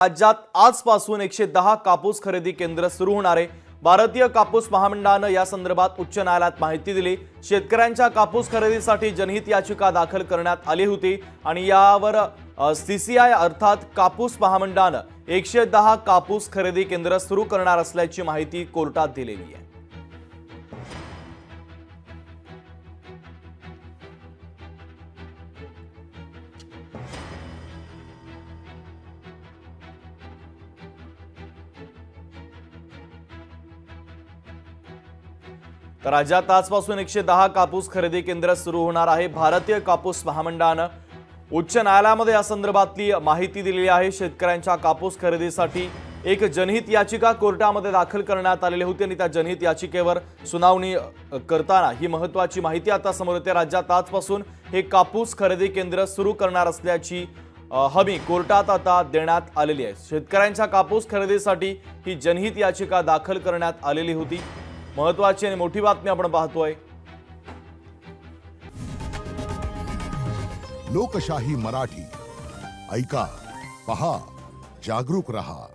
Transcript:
राज्यात आजपासून 110 कापूस खरेदी केंद्र सुरू होणार आहे। भारतीय कापूस महामंडळानं या संदर्भात उच्च न्यायालयात माहिती दिली। शेतकऱ्यांच्या कापूस खरेदीसाठी जनहित याचिका दाखल करण्यात आली होती आणि यावर सीसीआय अर्थात कापूस महामंडळानं 110 कापूस खरेदी केंद्र सुरू करणार असल्याची माहिती कोर्टात दिलेली आहे। तर राज्यात आजपासून 110 कापूस खरेदी केंद्र सुरू होणार आहे। भारतीय कापूस महामंडळानं उच्च न्यायालयामध्ये या संदर्भातली माहिती दिलेली आहे। शेतकऱ्यांच्या कापूस खरेदीसाठी एक जनहित याचिका कोर्टामध्ये दाखल करण्यात आलेली होती आणि त्या जनहित याचिकेवर सुनावणी करताना ही महत्त्वाची माहिती आता समोर येते। राज्यात आजपासून हे कापूस खरेदी केंद्र सुरू करणार असल्याची हमी कोर्टात आता देण्यात आलेली आहे। शेतकऱ्यांच्या कापूस खरेदीसाठी ही जनहित याचिका दाखल करण्यात आलेली होती। महत्त्वाची आणि मोठी बातमी आपण पाहतोय। लोकशाही मराठी ऐका, पहा, जागरूक रहा।